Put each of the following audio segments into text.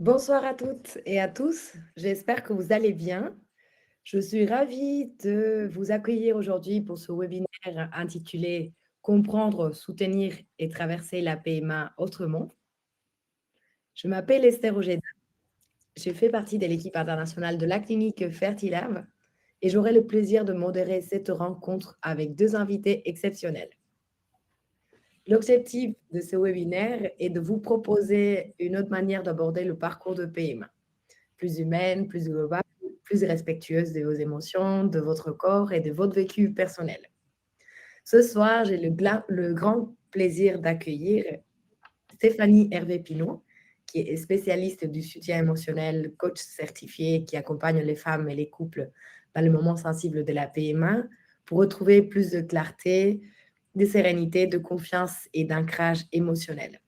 Bonsoir à toutes et à tous. J'espère que vous allez bien. Je suis ravie de vous accueillir aujourd'hui pour ce webinaire intitulé Comprendre, soutenir et traverser la PMA autrement. Je m'appelle Esther Ojeda. Je fais partie de l'équipe internationale de la clinique Fertilab et j'aurai le plaisir de modérer cette rencontre avec deux invités exceptionnels. L'objectif de ce webinaire est de vous proposer une autre manière d'aborder le parcours de PMA, plus humaine, plus globale, plus respectueuse de vos émotions, de votre corps et de votre vécu personnel. Ce soir, j'ai le grand plaisir d'accueillir Stéphanie Hervé-Pinot, qui est spécialiste du soutien émotionnel, coach certifié, qui accompagne les femmes et les couples dans le moment sensible de la PMA pour retrouver plus de clarté, de sérénité, de confiance et d'ancrage émotionnel.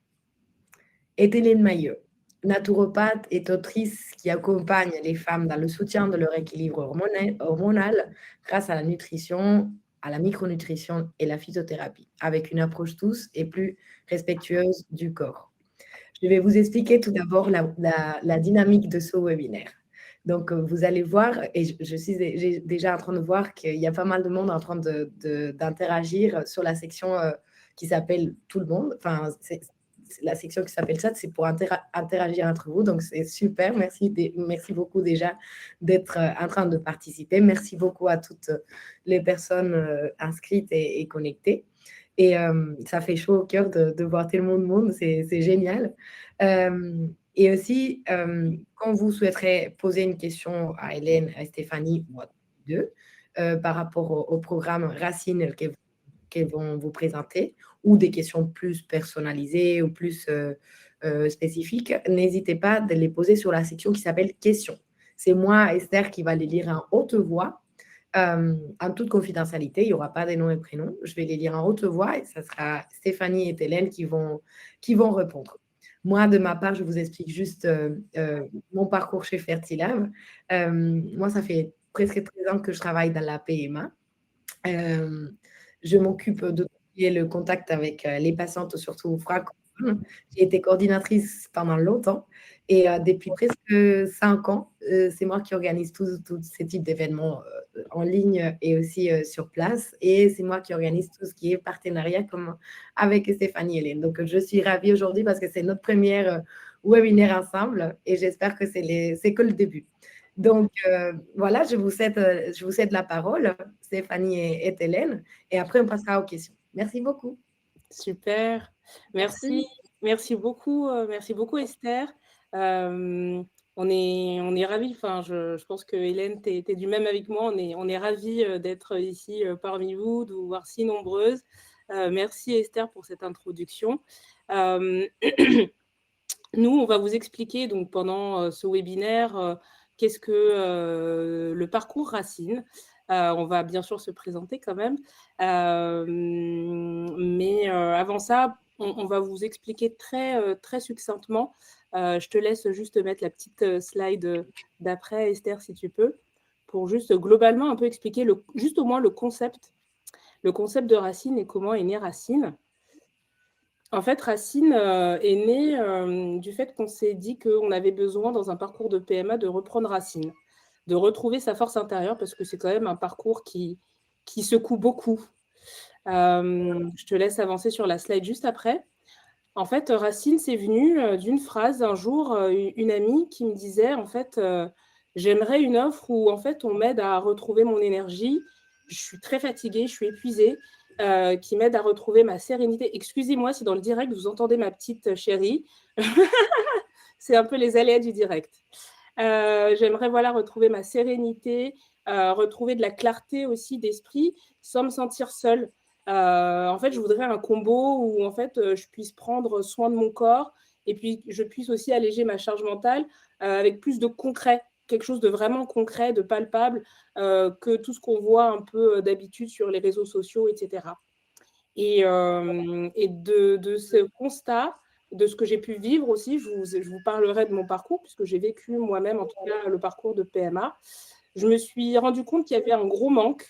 Et Hélène Maillot, naturopathe et autrice qui accompagne les femmes dans le soutien de leur équilibre hormonal grâce à la nutrition, à la micronutrition et la phytothérapie, avec une approche douce et plus respectueuse du corps. Je vais vous expliquer tout d'abord la dynamique de ce webinaire. Donc, vous allez voir, et je suis déjà en train de voir qu'il y a pas mal de monde en train d'interagir sur la section qui s'appelle Tout le monde. Enfin, c'est la section qui s'appelle ça, c'est pour interagir entre vous. Donc, c'est super. Merci beaucoup déjà d'être en train de participer. Merci beaucoup à toutes les personnes inscrites et connectées. Et ça fait chaud au cœur de voir tellement de monde, c'est génial. Et aussi, quand vous souhaiterez poser une question à Hélène, à Stéphanie ou à deux, par rapport au programme Racine qu'elles vont vous présenter, ou des questions plus personnalisées ou plus spécifiques, n'hésitez pas de les poser sur la section qui s'appelle Questions. C'est moi, Esther, qui va les lire en haute voix. En toute confidentialité, il n'y aura pas de noms et prénoms. Je vais les lire en haute voix et ce sera Stéphanie et Hélène qui vont répondre. Moi, de ma part, je vous explique juste mon parcours chez Fertilab. Moi, ça fait presque 13 ans que je travaille dans la PMA. Je m'occupe de le contact avec les patientes, surtout francophones. J'ai été coordinatrice pendant longtemps et depuis presque 5 ans, c'est moi qui organise tous ces types d'événements en ligne et aussi sur place. Et c'est moi qui organise tout ce qui est partenariat comme avec Stéphanie et Hélène. Donc, je suis ravie aujourd'hui parce que c'est notre première webinaire ensemble et j'espère que c'est que le début. Donc, voilà, je vous cède la parole, Stéphanie et Hélène, et après, on passera aux questions. Merci beaucoup. Super. Merci beaucoup, Esther. On est ravis, enfin, je pense que Hélène, tu es du même avec moi, on est ravis d'être ici parmi vous, de vous voir si nombreuses. Merci Esther pour cette introduction. Nous, on va vous expliquer donc pendant ce webinaire qu'est-ce que le parcours Racine. On va bien sûr se présenter quand même. Mais avant ça, on va vous expliquer très succinctement. Je te laisse juste mettre la petite slide d'après, Esther, si tu peux, pour juste globalement un peu expliquer juste au moins le concept de Racine et comment est né Racine. En fait, Racine est né du fait qu'on s'est dit qu'on avait besoin, dans un parcours de PMA, de reprendre racine, de retrouver sa force intérieure, parce que c'est quand même un parcours qui secoue beaucoup. Je te laisse avancer sur la slide juste après. En fait, Racine, c'est venu d'une phrase. Un jour, une amie qui me disait, en fait, j'aimerais une offre où, en fait, on m'aide à retrouver mon énergie. Je suis très fatiguée, je suis épuisée, qui m'aide à retrouver ma sérénité. Excusez-moi si dans le direct, vous entendez ma petite chérie. C'est un peu les aléas du direct. J'aimerais retrouver ma sérénité, retrouver de la clarté aussi d'esprit sans me sentir seule. En fait, je voudrais un combo où en fait, je puisse prendre soin de mon corps et puis je puisse aussi alléger ma charge mentale avec plus de concret, quelque chose de vraiment concret, de palpable, que tout ce qu'on voit un peu d'habitude sur les réseaux sociaux, etc. Et de ce constat, de ce que j'ai pu vivre aussi, je vous parlerai de mon parcours, puisque j'ai vécu moi-même, en tout cas, le parcours de PMA. Je me suis rendu compte qu'il y avait un gros manque,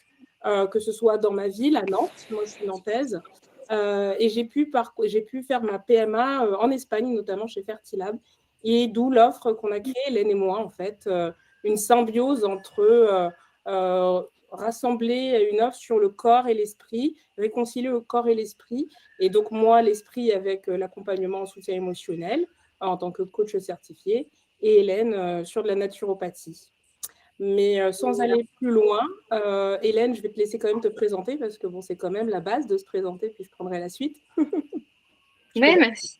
que ce soit dans ma ville, à Nantes, moi je suis nantaise, et j'ai pu faire ma PMA en Espagne, notamment chez Fertilab. Et d'où l'offre qu'on a créée, Hélène et moi, en fait, une symbiose entre rassembler une offre sur le corps et l'esprit, réconcilier le corps et l'esprit. Et donc, moi, l'esprit avec l'accompagnement en soutien émotionnel en tant que coach certifié, et Hélène sur de la naturopathie. Mais sans aller plus loin, Hélène, je vais te laisser quand même te présenter parce que bon, c'est quand même la base de se présenter, puis je prendrai la suite. Oui, merci.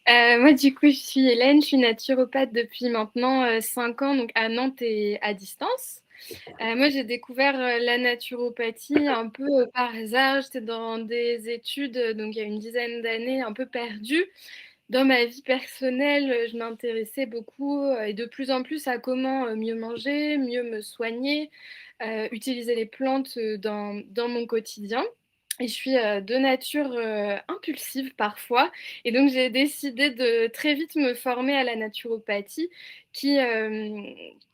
Moi, du coup, je suis Hélène, je suis naturopathe depuis maintenant 5 ans, donc à Nantes et à distance. Moi, j'ai découvert la naturopathie un peu par hasard. J'étais dans des études, donc il y a une dizaine d'années, un peu perdue. Dans ma vie personnelle, je m'intéressais beaucoup et de plus en plus à comment mieux manger, mieux me soigner, utiliser les plantes dans mon quotidien. Et je suis de nature impulsive parfois. Et donc, j'ai décidé de très vite me former à la naturopathie qui, euh,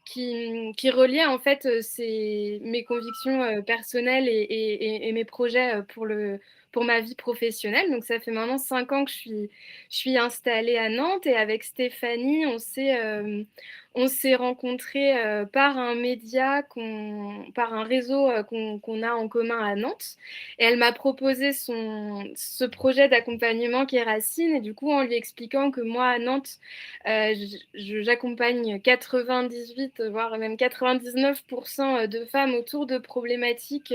qui reliait en fait mes convictions personnelles et mes projets pour ma vie professionnelle. Donc, ça fait maintenant 5 ans que je suis installée à Nantes et avec Stéphanie, on s'est rencontrés par un média, par un réseau qu'on a en commun à Nantes. Et elle m'a proposé ce projet d'accompagnement qui est Racine. Et du coup, en lui expliquant que moi, à Nantes, j'accompagne 98, voire même 99% de femmes autour de problématiques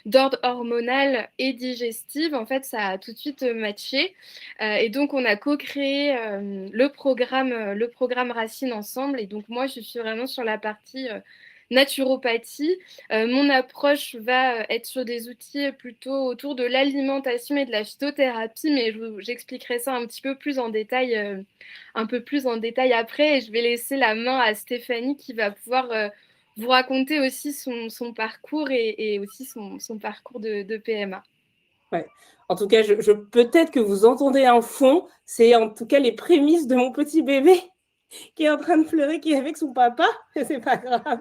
d'ordre hormonal et digestive. En fait, ça a tout de suite matché. Et donc, on a co-créé le programme Racine ensemble. Et donc, moi, je suis vraiment sur la partie naturopathie. Mon approche va être sur des outils plutôt autour de l'alimentation et de la phytothérapie, mais j'expliquerai ça un petit peu plus en détail, un peu plus en détail après. Et je vais laisser la main à Stéphanie qui va pouvoir vous raconter aussi son parcours et aussi son parcours de PMA. Ouais. En tout cas, peut-être que vous entendez un fond, c'est en tout cas les prémices de mon petit bébé qui est en train de pleurer, qui est avec son papa, c'est pas grave.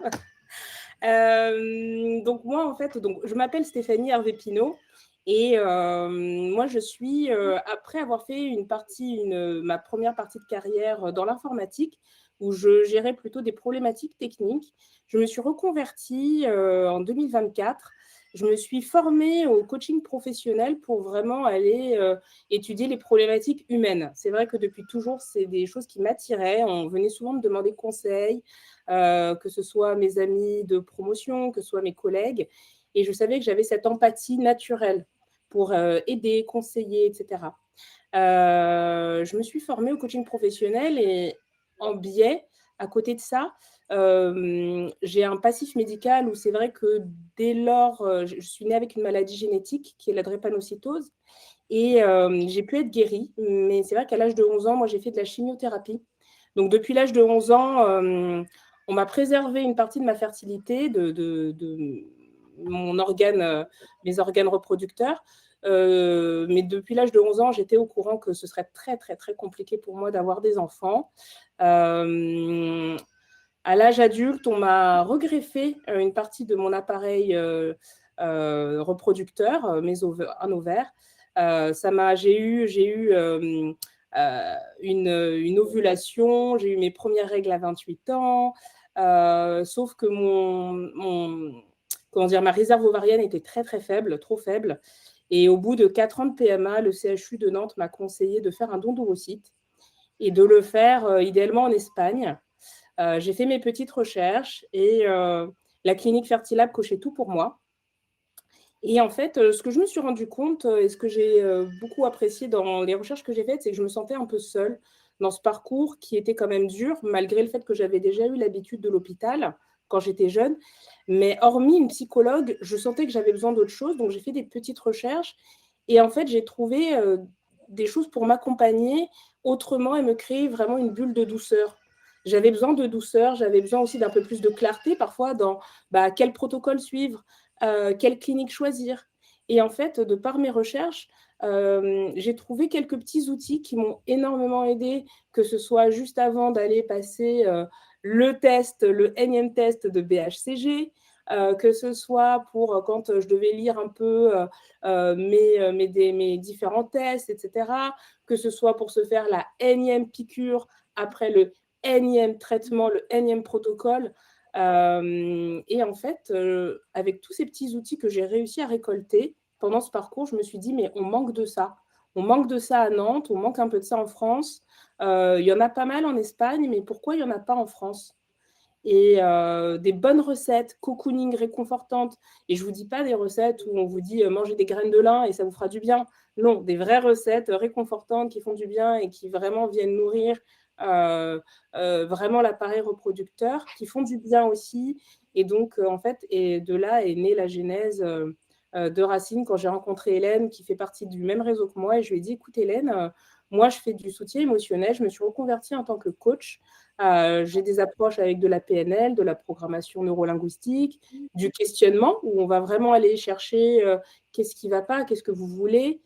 Donc moi, en fait, je m'appelle Stéphanie Hervé-Pinault et moi, je suis, après avoir fait ma première partie de carrière dans l'informatique, où je gérais plutôt des problématiques techniques, je me suis reconvertie en 2024. Je me suis formée au coaching professionnel pour vraiment aller étudier les problématiques humaines. C'est vrai que depuis toujours, c'est des choses qui m'attiraient. On venait souvent me demander conseil, que ce soit mes amis de promotion, que ce soit mes collègues. Et je savais que j'avais cette empathie naturelle pour aider, conseiller, etc. Je me suis formée au coaching professionnel et en biais, à côté de ça, j'ai un passif médical où c'est vrai que dès lors, je suis née avec une maladie génétique qui est la drépanocytose et j'ai pu être guérie. Mais c'est vrai qu'à l'âge de 11 ans, moi, j'ai fait de la chimiothérapie. Donc, depuis l'âge de 11 ans, on m'a préservé une partie de ma fertilité, de mon organe, mes organes reproducteurs. Mais depuis l'âge de 11 ans, j'étais au courant que ce serait très, très, très compliqué pour moi d'avoir des enfants. À l'âge adulte, on m'a regreffé une partie de mon appareil reproducteur, un ovaire. J'ai eu une ovulation, j'ai eu mes premières règles à 28 ans, sauf que ma réserve ovarienne était très, très faible, trop faible. Et au bout de 4 ans de PMA, le CHU de Nantes m'a conseillé de faire un don d'ovocytes et de le faire idéalement en Espagne. J'ai fait mes petites recherches et la clinique Fertilab cochait tout pour moi. Et en fait, ce que je me suis rendu compte et ce que j'ai beaucoup apprécié dans les recherches que j'ai faites, c'est que je me sentais un peu seule dans ce parcours qui était quand même dur, malgré le fait que j'avais déjà eu l'habitude de l'hôpital quand j'étais jeune. Mais hormis une psychologue, je sentais que j'avais besoin d'autre chose. Donc, j'ai fait des petites recherches. Et en fait, j'ai trouvé des choses pour m'accompagner autrement et me créer vraiment une bulle de douceur. J'avais besoin de douceur, j'avais besoin aussi d'un peu plus de clarté parfois dans quel protocole suivre, quelle clinique choisir. Et en fait, de par mes recherches, j'ai trouvé quelques petits outils qui m'ont énormément aidée, que ce soit juste avant d'aller passer le énième test de BHCG, que ce soit pour quand je devais lire un peu mes différents tests, etc., que ce soit pour se faire la énième piqûre après le énième traitement, le énième protocole. Et en fait, avec tous ces petits outils que j'ai réussi à récolter pendant ce parcours, je me suis dit, mais on manque de ça. On manque de ça à Nantes, on manque un peu de ça en France. Il y en a pas mal en Espagne, mais pourquoi il n'y en a pas en France? Et des bonnes recettes, cocooning réconfortantes. Et je ne vous dis pas des recettes où on vous dit mangez des graines de lin et ça vous fera du bien. Non, des vraies recettes réconfortantes qui font du bien et qui vraiment viennent nourrir vraiment l'appareil reproducteur, qui font du bien aussi. Et donc, en fait, et de là est née la genèse de Racine quand j'ai rencontré Hélène, qui fait partie du même réseau que moi. Et je lui ai dit, écoute Hélène, moi je fais du soutien émotionnel, je me suis reconvertie en tant que coach. J'ai des approches avec de la PNL, de la programmation neurolinguistique, du questionnement, où on va vraiment aller chercher qu'est-ce qui ne va pas, qu'est-ce que vous voulez.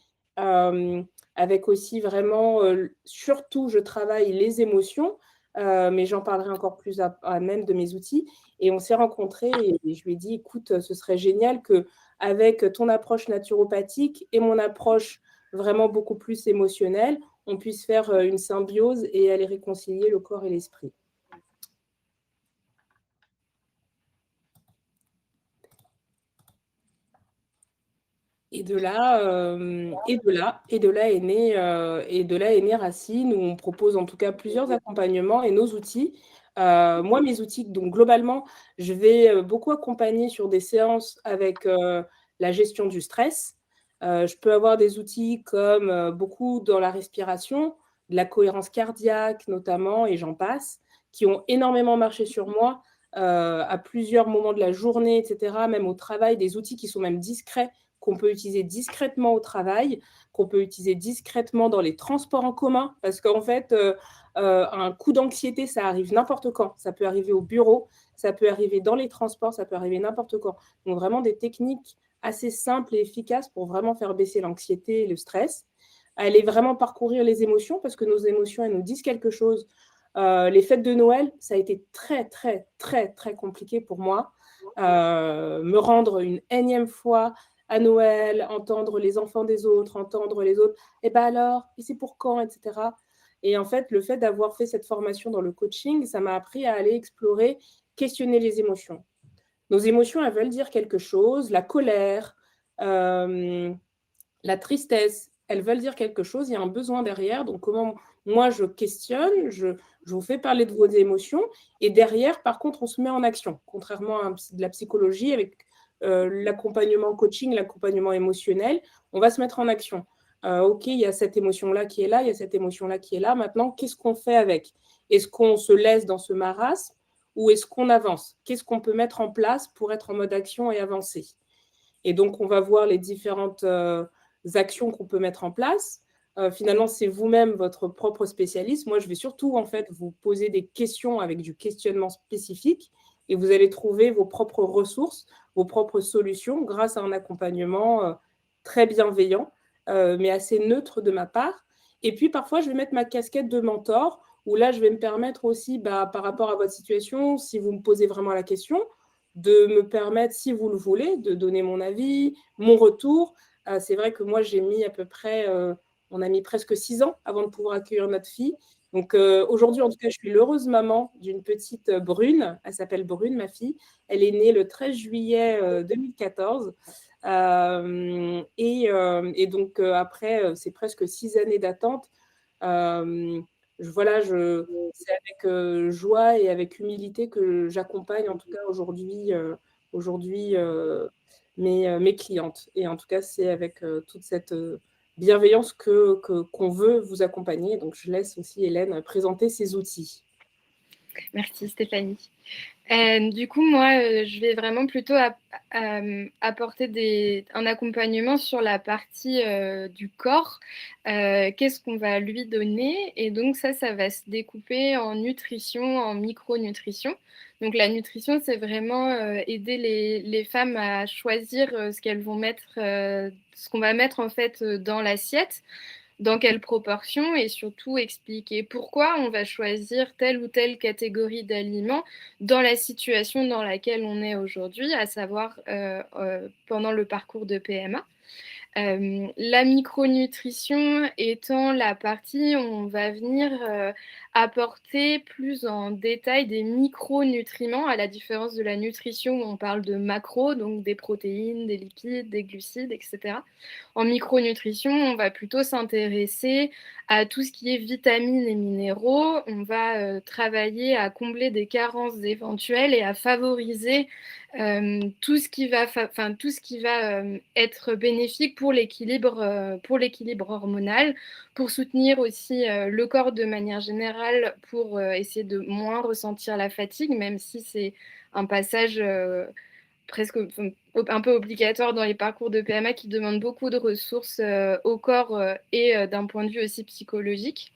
Avec aussi vraiment, surtout, je travaille les émotions, mais j'en parlerai encore plus à même de mes outils. Et on s'est rencontrés et je lui ai dit, écoute, ce serait génial qu'avec ton approche naturopathique et mon approche vraiment beaucoup plus émotionnelle, on puisse faire une symbiose et aller réconcilier le corps et l'esprit. Et de là est né Racine, où on propose en tout cas plusieurs accompagnements et nos outils. Moi, mes outils, donc globalement, je vais beaucoup accompagner sur des séances avec la gestion du stress. Je peux avoir des outils comme beaucoup dans la respiration, de la cohérence cardiaque notamment, et j'en passe, qui ont énormément marché sur moi à plusieurs moments de la journée, etc., même au travail, des outils qui sont même discrets, qu'on peut utiliser discrètement au travail, qu'on peut utiliser discrètement dans les transports en commun, parce qu'en fait, un coup d'anxiété, ça arrive n'importe quand. Ça peut arriver au bureau, ça peut arriver dans les transports, ça peut arriver n'importe quand. Donc vraiment des techniques assez simples et efficaces pour vraiment faire baisser l'anxiété et le stress. Aller vraiment parcourir les émotions, parce que nos émotions, elles nous disent quelque chose. Les fêtes de Noël, ça a été très, très, très, très compliqué pour moi. Me rendre une énième fois à Noël, entendre les enfants des autres, entendre les autres, et bien alors, et c'est pour quand, etc. Et en fait, le fait d'avoir fait cette formation dans le coaching, ça m'a appris à aller explorer, questionner les émotions. Nos émotions, elles veulent dire quelque chose, la colère, la tristesse, elles veulent dire quelque chose, il y a un besoin derrière. Donc, comment moi, je questionne, je vous fais parler de vos émotions, et derrière, par contre, on se met en action, contrairement à de la psychologie, avec l'accompagnement coaching, l'accompagnement émotionnel, on va se mettre en action. OK, il y a cette émotion-là qui est là, il y a cette émotion-là qui est là. Maintenant, qu'est-ce qu'on fait avec? Est-ce qu'on se laisse dans ce marasme ou est-ce qu'on avance? Qu'est-ce qu'on peut mettre en place pour être en mode action et avancer? Et donc, on va voir les différentes actions qu'on peut mettre en place. Finalement, c'est vous-même votre propre spécialiste. Moi, je vais surtout en fait vous poser des questions avec du questionnement spécifique et vous allez trouver vos propres ressources, vos propres solutions grâce à un accompagnement très bienveillant, mais assez neutre de ma part. Et puis, parfois, je vais mettre ma casquette de mentor où là, je vais me permettre aussi, par rapport à votre situation, si vous me posez vraiment la question, de me permettre, si vous le voulez, de donner mon avis, mon retour. C'est vrai que moi, j'ai mis à peu près, on a mis presque 6 ans avant de pouvoir accueillir notre fille. Donc aujourd'hui, en tout cas, je suis l'heureuse maman d'une petite Brune. Elle s'appelle Brune, ma fille. Elle est née le 13 juillet 2014. Et donc après, c'est presque 6 années d'attente. Voilà, c'est avec joie et avec humilité que j'accompagne en tout cas aujourd'hui mes clientes. Et en tout cas, c'est avec toute cette bienveillance qu'on veut vous accompagner. Donc, je laisse aussi Hélène présenter ses outils. Merci Stéphanie. Du coup, moi, je vais vraiment plutôt apporter un accompagnement sur la partie du corps. Qu'est-ce qu'on va lui donner? Et donc ça va se découper en nutrition, en micronutrition. Donc la nutrition, c'est vraiment aider les femmes à choisir ce qu'elles vont mettre, ce qu'on va mettre en fait dans l'assiette, dans quelle proportion, et surtout expliquer pourquoi on va choisir telle ou telle catégorie d'aliments dans la situation dans laquelle on est aujourd'hui, à savoir pendant le parcours de PMA. La micronutrition étant la partie où on va venir apporter plus en détail des micronutriments, à la différence de la nutrition où on parle de macros, donc des protéines, des lipides, des glucides, etc. En micronutrition, on va plutôt s'intéresser à tout ce qui est vitamines et minéraux. On va travailler à combler des carences éventuelles et à favoriser tout ce qui va, être bénéfique pour l'équilibre hormonal, pour soutenir aussi le corps de manière générale, pour essayer de moins ressentir la fatigue, même si c'est un passage presque un peu obligatoire dans les parcours de PMA qui demandent beaucoup de ressources au corps et d'un point de vue aussi psychologique.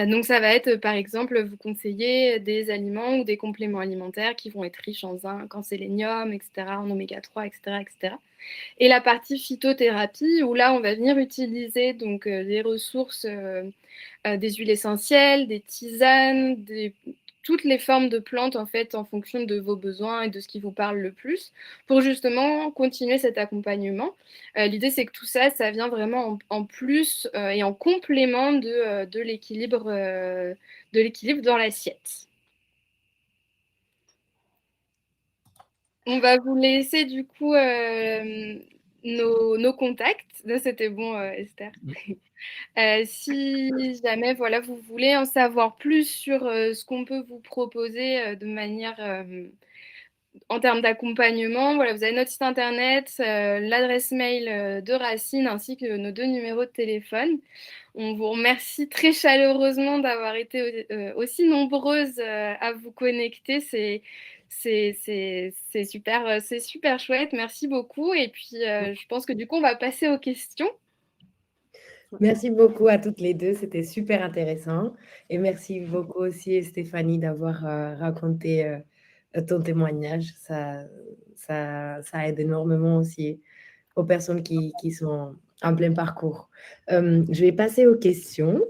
Donc ça va être par exemple vous conseiller des aliments ou des compléments alimentaires qui vont être riches en zinc, en sélénium, etc., en oméga 3, etc., etc. Et la partie phytothérapie où là on va venir utiliser donc des ressources, des huiles essentielles, des tisanes, toutes les formes de plantes en fait en fonction de vos besoins et de ce qui vous parle le plus pour justement continuer cet accompagnement. L'idée c'est que tout ça, ça vient vraiment en plus et en complément de l'équilibre dans l'assiette. On va vous laisser du coup nos contacts. Là, c'était bon, Esther. Si jamais voilà, vous voulez en savoir plus sur ce qu'on peut vous proposer de manière en termes d'accompagnement, voilà, vous avez notre site internet, l'adresse mail de Racine ainsi que nos 2 numéros de téléphone. On vous remercie très chaleureusement d'avoir été aussi nombreuses à vous connecter. C'est super chouette. Merci beaucoup. Et puis, je pense que du coup, on va passer aux questions. Merci beaucoup à toutes les deux, c'était super intéressant. Et merci beaucoup aussi, Stéphanie, d'avoir raconté ton témoignage. Ça aide énormément aussi aux personnes qui sont en plein parcours. Je vais passer aux questions.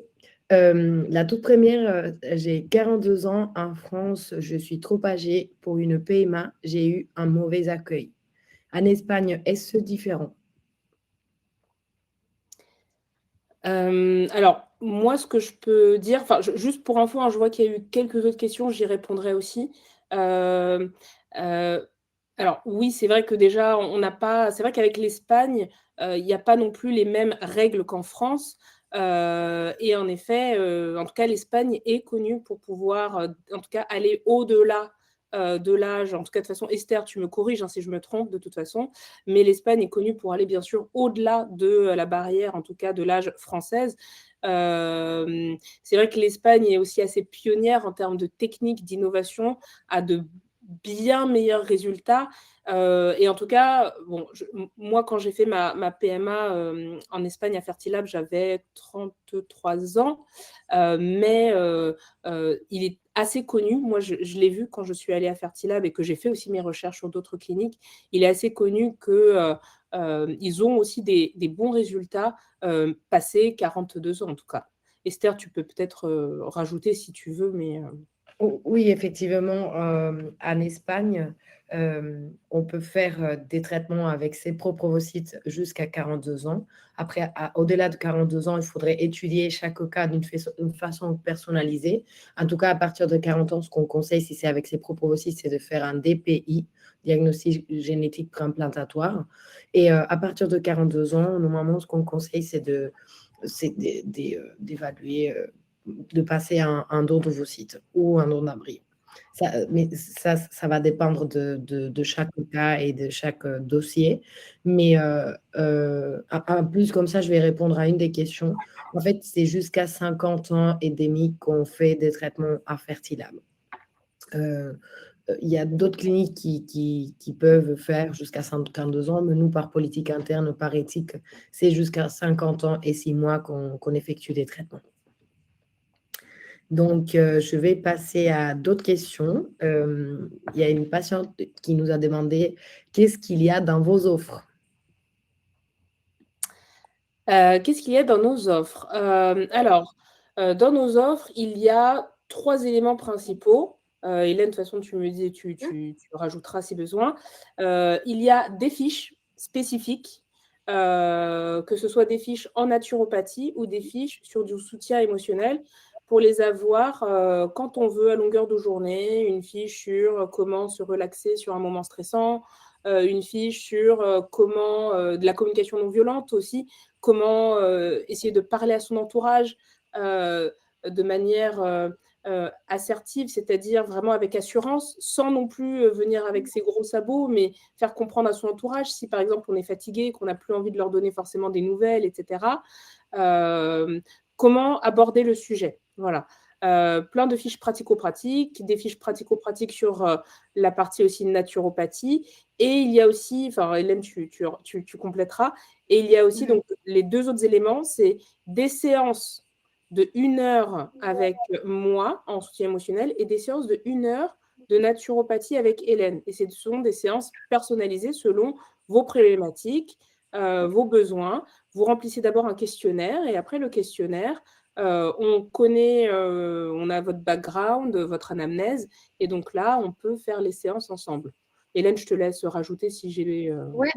La toute première, j'ai 42 ans en France, je suis trop âgée pour une PMA, j'ai eu un mauvais accueil. En Espagne, est-ce différent? Alors, moi, ce que je peux dire, juste pour info, hein, je vois qu'il y a eu quelques autres questions, j'y répondrai aussi. Alors oui, c'est vrai que déjà, on n'a pas. C'est vrai qu'avec l'Espagne, il n'y a pas non plus les mêmes règles qu'en France. Et en effet, en tout cas, l'Espagne est connue pour pouvoir, en tout cas, aller au-delà de l'âge. En tout cas, de toute façon, Esther, tu me corriges hein, si je me trompe de toute façon. Mais l'Espagne est connue pour aller bien sûr au-delà de la barrière, en tout cas de l'âge française. C'est vrai que l'Espagne est aussi assez pionnière en termes de techniques d'innovation, a de bien meilleurs résultats. Et en tout cas, bon, moi, quand j'ai fait ma PMA en Espagne à Fertilab, j'avais 33 ans, mais il est assez connu. Moi, je l'ai vu quand je suis allée à Fertilab et que j'ai fait aussi mes recherches sur d'autres cliniques. Il est assez connu qu'ils ont aussi des bons résultats passés 42 ans en tout cas. Esther, tu peux peut-être rajouter si tu veux, mais... Oui, effectivement, en Espagne, on peut faire des traitements avec ses propres ovocytes jusqu'à 42 ans. Après, au-delà de 42 ans, il faudrait étudier chaque cas d'une façon personnalisée. En tout cas, à partir de 40 ans, ce qu'on conseille, si c'est avec ses propres ovocytes, c'est de faire un DPI, diagnostic génétique préimplantatoire. Et à partir de 42 ans, normalement, ce qu'on conseille, c'est d'évaluer de passer un don d'ovocytes ou un don d'abri. Mais ça va dépendre de chaque cas et de chaque dossier. Mais en plus, comme ça, je vais répondre à une des questions. En fait, c'est jusqu'à 50 ans et demi qu'on fait des traitements à Fertilab. Il y a d'autres cliniques qui peuvent faire jusqu'à 52 ans, mais nous, par politique interne, par éthique, c'est jusqu'à 50 ans et 6 mois qu'on effectue des traitements. Donc, je vais passer à d'autres questions. Il y a une patiente qui nous a demandé qu'est-ce qu'il y a dans vos offres? Qu'est-ce qu'il y a dans nos offres? Alors, dans nos offres, il y a 3 éléments principaux. Hélène, de toute façon, tu me dis, tu rajouteras si besoin. Il y a des fiches spécifiques, que ce soit des fiches en naturopathie ou des fiches sur du soutien émotionnel. pour les avoir quand on veut à longueur de journée, une fiche sur comment se relaxer sur un moment stressant, une fiche sur comment, de la communication non violente aussi, comment essayer de parler à son entourage de manière assertive, c'est-à-dire vraiment avec assurance, sans non plus venir avec ses gros sabots, mais faire comprendre à son entourage, si par exemple on est fatigué, qu'on n'a plus envie de leur donner forcément des nouvelles, etc., comment aborder le sujet. Voilà. Plein de fiches pratico-pratiques, des fiches pratico-pratiques sur la partie aussi naturopathie. Et il y a aussi, enfin Hélène, tu compléteras, et il y a aussi donc les 2 autres éléments, c'est des séances de 1 heure avec moi en soutien émotionnel et des séances de 1 heure de naturopathie avec Hélène. Et ce sont des séances personnalisées selon vos problématiques, vos besoins. Vous remplissez d'abord un questionnaire et après le questionnaire, on connaît, on a votre background, votre anamnèse et donc là, on peut faire les séances ensemble. Hélène, je te laisse rajouter si j'ai les… Ouais.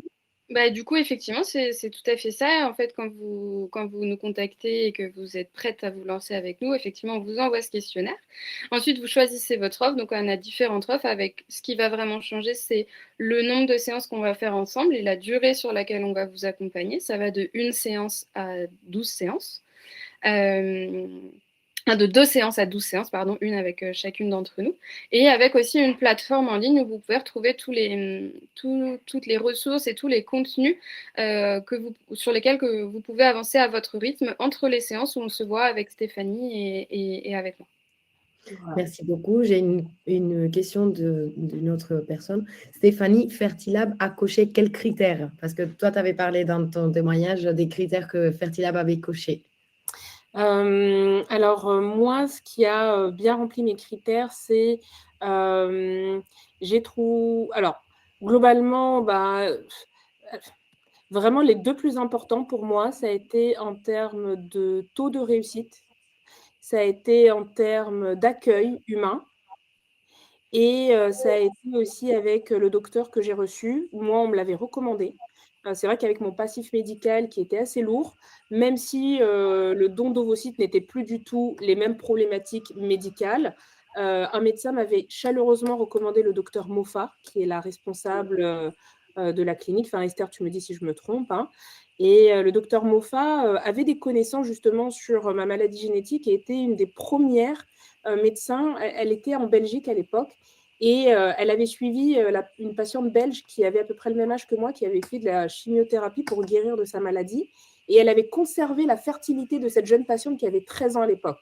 Bah, du coup, effectivement, c'est tout à fait ça. En fait, quand vous nous contactez et que vous êtes prête à vous lancer avec nous, effectivement, on vous envoie ce questionnaire. Ensuite, vous choisissez votre offre. Donc, on a différentes offres avec ce qui va vraiment changer, c'est le nombre de séances qu'on va faire ensemble et la durée sur laquelle on va vous accompagner. Ça va de 1 séance à 12 séances. De 2 séances à 12 séances, pardon, une avec chacune d'entre nous, et avec aussi une plateforme en ligne où vous pouvez retrouver toutes les ressources et tous les contenus sur lesquels que vous pouvez avancer à votre rythme entre les séances où on se voit avec Stéphanie et avec moi. Voilà. Merci beaucoup. J'ai une question d'une autre personne. Stéphanie, Fertilab a coché quels critères? Parce que toi, tu avais parlé dans ton témoignage des critères que Fertilab avait cochés. Alors, moi, ce qui a bien rempli mes critères, c'est alors, globalement, vraiment, les 2 plus importants pour moi, ça a été en termes de taux de réussite, ça a été en termes d'accueil humain et ça a été aussi avec le docteur que j'ai reçu. Moi, on me l'avait recommandé. C'est vrai qu'avec mon passif médical qui était assez lourd, même si le don d'ovocytes n'était plus du tout les mêmes problématiques médicales, un médecin m'avait chaleureusement recommandé le docteur Moffat, qui est la responsable de la clinique. Enfin, Esther, tu me dis si je me trompe, hein. Et le docteur Moffat avait des connaissances justement sur ma maladie génétique et était une des premières médecins. Elle était en Belgique à l'époque et elle avait suivi une patiente belge qui avait à peu près le même âge que moi, qui avait fait de la chimiothérapie pour guérir de sa maladie. Et elle avait conservé la fertilité de cette jeune patiente qui avait 13 ans à l'époque.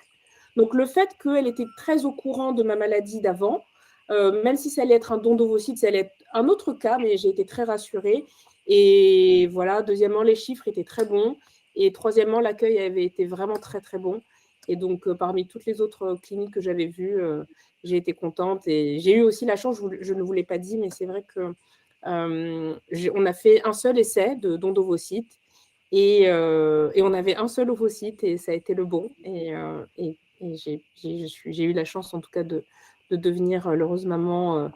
Donc le fait qu'elle était très au courant de ma maladie d'avant, même si ça allait être un don d'ovocytes, ça allait être un autre cas, mais j'ai été très rassurée. Et voilà, deuxièmement, les chiffres étaient très bons. Et troisièmement, l'accueil avait été vraiment très, très bon. Et donc, parmi toutes les autres cliniques que j'avais vues, j'ai été contente. Et j'ai eu aussi la chance, je ne vous l'ai pas dit, mais c'est vrai qu'on a fait un seul essai de don d'ovocytes. Et on avait un seul ovocyte et ça a été le bon. Et j'ai eu la chance, en tout cas, de devenir l'heureuse maman.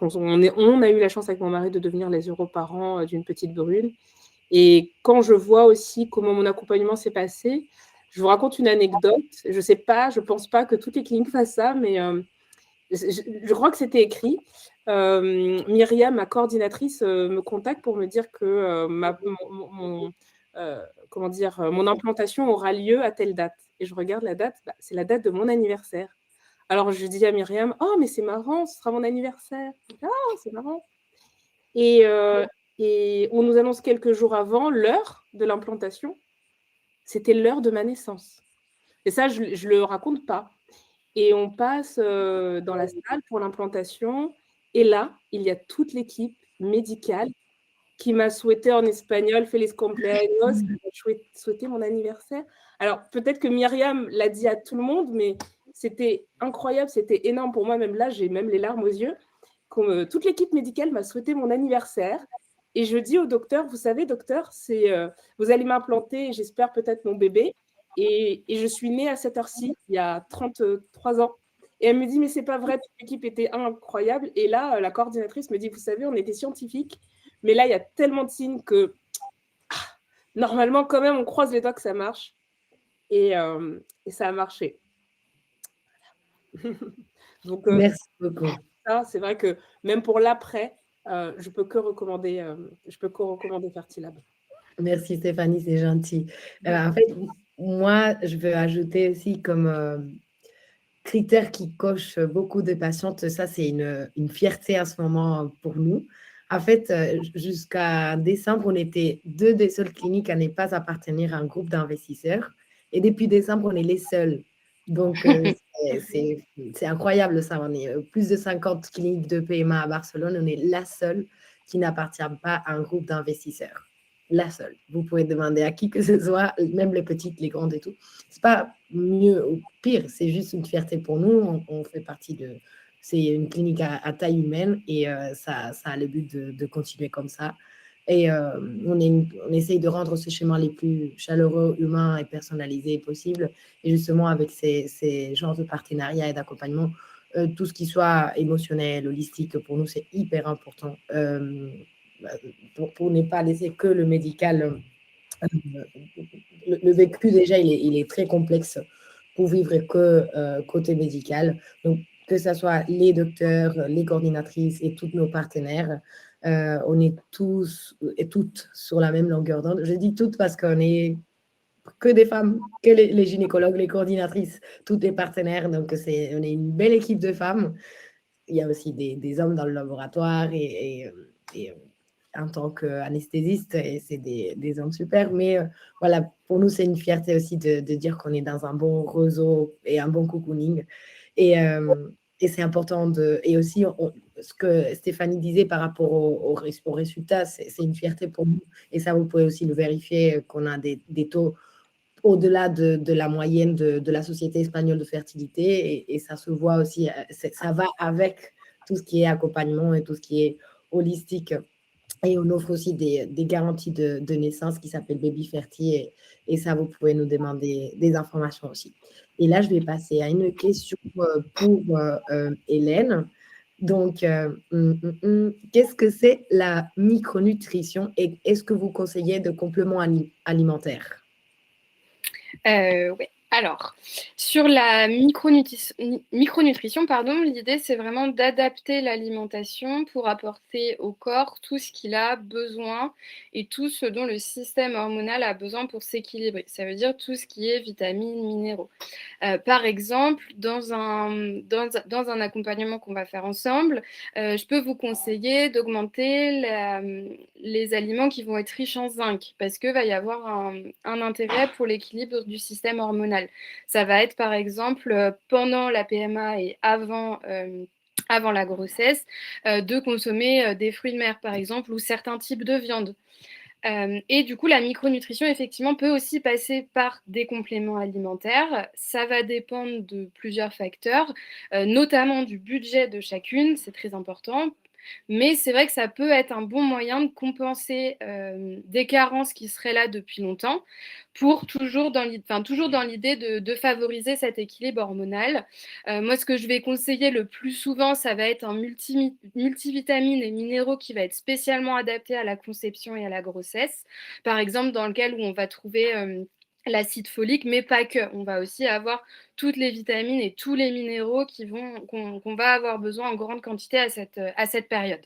On a eu la chance avec mon mari de devenir les heureux parents d'une petite brune. Et quand je vois aussi comment mon accompagnement s'est passé, je vous raconte une anecdote. Je ne sais pas, je ne pense pas que toutes les cliniques fassent ça, mais je crois que c'était écrit. Myriam, ma coordinatrice, me contacte pour me dire que mon implantation aura lieu à telle date. Et je regarde la date, c'est la date de mon anniversaire. Alors je dis à Myriam, oh mais c'est marrant, ce sera mon anniversaire. Ah, c'est marrant. Et on nous annonce quelques jours avant l'heure de l'implantation. C'était l'heure de ma naissance. Et ça, je ne le raconte pas. Et on passe dans la salle pour l'implantation. Et là, il y a toute l'équipe médicale qui m'a souhaité en espagnol « Feliz cumpleaños », qui m'a souhaité mon anniversaire. Alors, peut-être que Myriam l'a dit à tout le monde, mais c'était incroyable, c'était énorme pour moi. Même là, j'ai même les larmes aux yeux. Toute l'équipe médicale m'a souhaité mon anniversaire. Et je dis au docteur, vous savez, docteur, vous allez m'implanter, j'espère peut-être mon bébé. Et je suis née à cette heure-ci, il y a 33 ans. Et elle me dit, mais c'est pas vrai, toute l'équipe était incroyable. Et là, la coordinatrice me dit, vous savez, on était scientifiques, mais là, il y a tellement de signes que normalement, quand même, on croise les doigts que ça marche. Et ça a marché. Donc, Merci beaucoup. ça, c'est vrai que même pour l'après, je peux que recommander Fertilab. Merci Stéphanie, c'est gentil. En fait, moi, je veux ajouter aussi comme critère qui coche beaucoup de patientes, ça c'est une fierté à ce moment pour nous. En fait, jusqu'à décembre, on était 2 des seules cliniques à ne pas appartenir à un groupe d'investisseurs. Et depuis décembre, on est les seuls. Donc, c'est incroyable ça. On est plus de 50 cliniques de PMA à Barcelone. On est la seule qui n'appartient pas à un groupe d'investisseurs. La seule. Vous pouvez demander à qui que ce soit, même les petites, les grandes et tout. C'est pas mieux ou pire, c'est juste une fierté pour nous. On fait partie de. C'est une clinique à taille humaine et ça a le but de continuer comme ça. Et on essaye de rendre ce schéma les plus chaleureux, humains et personnalisés possible. Et justement, avec ces genres de partenariats et d'accompagnement, tout ce qui soit émotionnel, holistique, pour nous, c'est hyper important pour ne pas laisser que le médical. Le vécu, déjà, il est très complexe pour vivre que côté médical. Donc, que ce soit les docteurs, les coordinatrices et tous nos partenaires, on est tous et toutes sur la même longueur d'onde. Je dis toutes parce qu'on est que des femmes, que les gynécologues, les coordinatrices, tous les partenaires. Donc, on est une belle équipe de femmes. Il y a aussi des hommes dans le laboratoire et en tant qu'anesthésiste, et c'est des hommes super. Mais voilà, pour nous, c'est une fierté aussi de dire qu'on est dans un bon réseau et un bon cocooning. Et c'est important de. Et aussi, ce que Stéphanie disait par rapport aux résultats, c'est une fierté pour nous. Et ça, vous pouvez aussi le vérifier, qu'on a des taux au-delà de la moyenne de la Société espagnole de fertilité. Et ça se voit aussi, ça va avec tout ce qui est accompagnement et tout ce qui est holistique. Et on offre aussi des garanties de naissance qui s'appellent Baby Ferti. Et ça, vous pouvez nous demander des informations aussi. Et là, je vais passer à une question pour Hélène. Donc, qu'est-ce que c'est la micronutrition et est-ce que vous conseillez de compléments alimentaires? Oui. Alors, sur la micronutrition, pardon, l'idée, c'est vraiment d'adapter l'alimentation pour apporter au corps tout ce qu'il a besoin et tout ce dont le système hormonal a besoin pour s'équilibrer. Ça veut dire tout ce qui est vitamines, minéraux. Par exemple, dans un accompagnement qu'on va faire ensemble, je peux vous conseiller d'augmenter les aliments qui vont être riches en zinc parce qu'il va y avoir un intérêt pour l'équilibre du système hormonal. Ça va être par exemple pendant la PMA et avant la grossesse, de consommer des fruits de mer par exemple ou certains types de viande. Et du coup, la micronutrition, effectivement, peut aussi passer par des compléments alimentaires. Ça va dépendre de plusieurs facteurs, notamment du budget de chacune, c'est très important. Mais c'est vrai que ça peut être un bon moyen de compenser des carences qui seraient là depuis longtemps, pour toujours dans l'idée de favoriser cet équilibre hormonal. Moi, ce que je vais conseiller le plus souvent, ça va être un multivitamines et minéraux qui va être spécialement adapté à la conception et à la grossesse. Par exemple, dans lequel où on va trouver l'acide folique, mais pas que. On va aussi avoir toutes les vitamines et tous les minéraux qu'on va avoir besoin en grande quantité à cette période.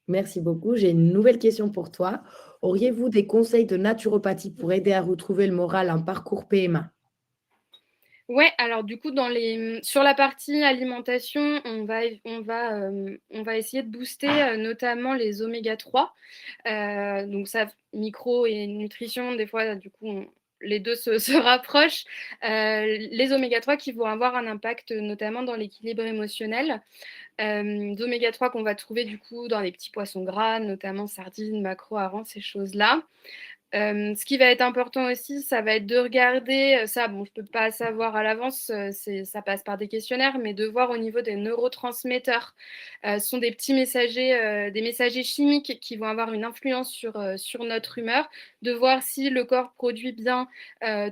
Merci beaucoup. J'ai une nouvelle question pour toi. Auriez-vous des conseils de naturopathie pour aider à retrouver le moral en parcours PMA? Ouais, alors du coup, sur la partie alimentation, on va essayer de booster notamment les oméga 3. Donc ça, micro et nutrition, des fois, du coup, les deux se rapprochent. Les oméga 3 qui vont avoir un impact notamment dans l'équilibre émotionnel. Les oméga 3 qu'on va trouver du coup dans les petits poissons gras, notamment sardines, maquereaux, harengs, ces choses-là. Ce qui va être important aussi, ça va être de regarder, ça, bon, je ne peux pas savoir à l'avance, ça passe par des questionnaires, mais de voir au niveau des neurotransmetteurs. Ce sont des petits messagers, des messagers chimiques qui vont avoir une influence sur notre humeur, de voir si le corps produit bien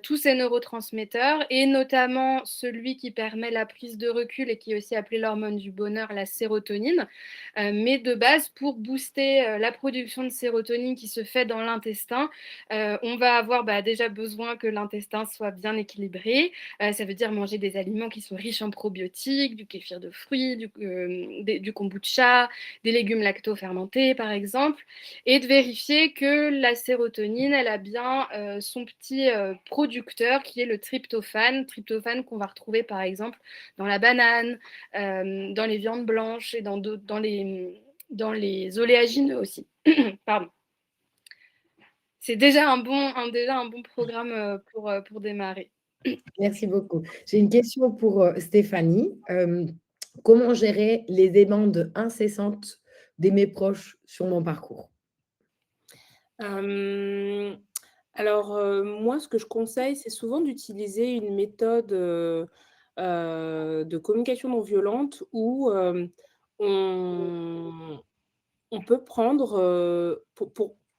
tous ces neurotransmetteurs, et notamment celui qui permet la prise de recul et qui est aussi appelé l'hormone du bonheur, la sérotonine. Mais de base, pour booster la production de sérotonine qui se fait dans l'intestin, On va avoir déjà besoin que l'intestin soit bien équilibré. Ça veut dire manger des aliments qui sont riches en probiotiques, du kéfir de fruits, du kombucha, des légumes lacto-fermentés par exemple, et de vérifier que la sérotonine, elle a bien son petit producteur qui est le tryptophane qu'on va retrouver par exemple dans la banane, dans les viandes blanches et dans les oléagineux aussi. Pardon. C'est déjà un bon programme pour démarrer. Merci beaucoup. J'ai une question pour Stéphanie. Comment gérer les demandes incessantes de mes proches sur mon parcours? Alors, moi, ce que je conseille, c'est souvent d'utiliser une méthode, de communication non violente où, on peut prendre,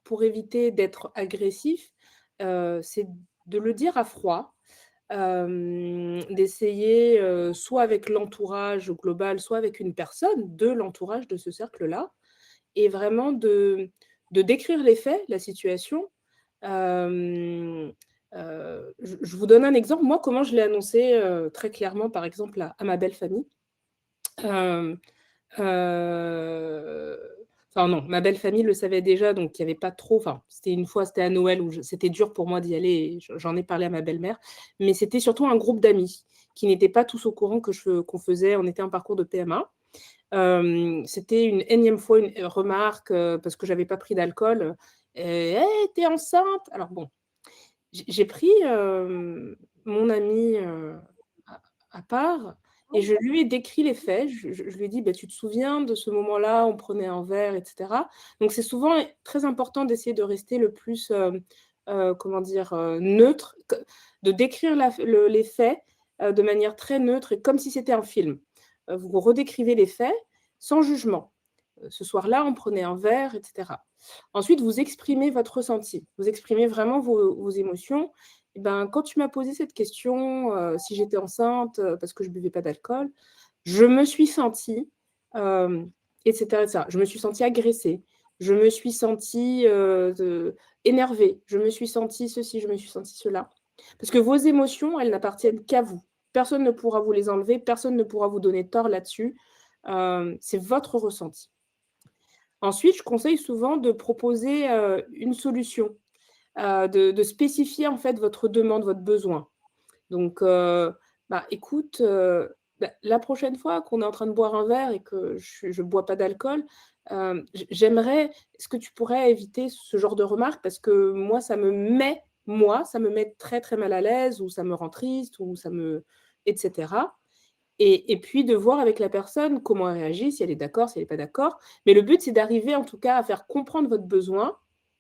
pour éviter d'être agressif, c'est de le dire à froid, d'essayer, soit avec l'entourage global, soit avec une personne de l'entourage de ce cercle-là et vraiment de décrire les faits, la situation. Je vous donne un exemple. Moi, comment je l'ai annoncé, très clairement, par exemple, à ma belle famille. Hem, heu, enfin non, ma belle famille le savait déjà, donc il y avait pas trop c'était une fois, c'était à Noël où c'était dur pour moi d'y aller et j'en ai parlé à ma belle-mère. Mais c'était surtout un groupe d'amis qui n'étaient pas tous au courant on était un parcours de PMA. C'était une énième fois une remarque, parce que j'avais pas pris d'alcool, «Hey, tu es enceinte?» Alors bon, j'ai pris, mon amie, à à part et je lui ai décrit les faits. Je lui ai dit: «Bah, tu te souviens de ce moment-là, on prenait un verre» et cetera. Donc c'est souvent très important d'essayer de rester le plus, comment dire? Neutre, de décrire les faits, de manière très neutre et comme si c'était un film. Vous redécrivez les faits sans jugement. Ce soir-là, on prenait un verre et cetera. Ensuite, vous exprimez votre ressenti. Vous exprimez vraiment vos émotions. Et ben, quand tu m'as posé cette question, si j'étais enceinte, parce que je buvais pas d'alcool, je me suis sentie, hem, et cetera et cetera. Je me suis sentie agressée. Je me suis sentie, énervée. Je me suis sentie ceci, je me suis sentie cela. Parce que vos émotions, elles n'appartiennent qu'à vous. Personne ne pourra vous les enlever, personne ne pourra vous donner tort là-dessus. C'est votre ressenti. Ensuite, je conseille souvent de proposer, une solution, de spécifier en fait votre demande, votre besoin. Donc, écoute, la prochaine fois qu'on est en train de boire un verre et que je bois pas d'alcool, j'aimerais est-ce que tu pourrais éviter ce genre de remarques? Parce que ça me met très, très mal à l'aise ou ça me rend triste ou ça me et cetera. Et puis de voir avec la personne comment elle réagit, si elle est d'accord, si elle est pas d'accord. Mais le but, c'est d'arriver en tout cas à faire comprendre votre besoin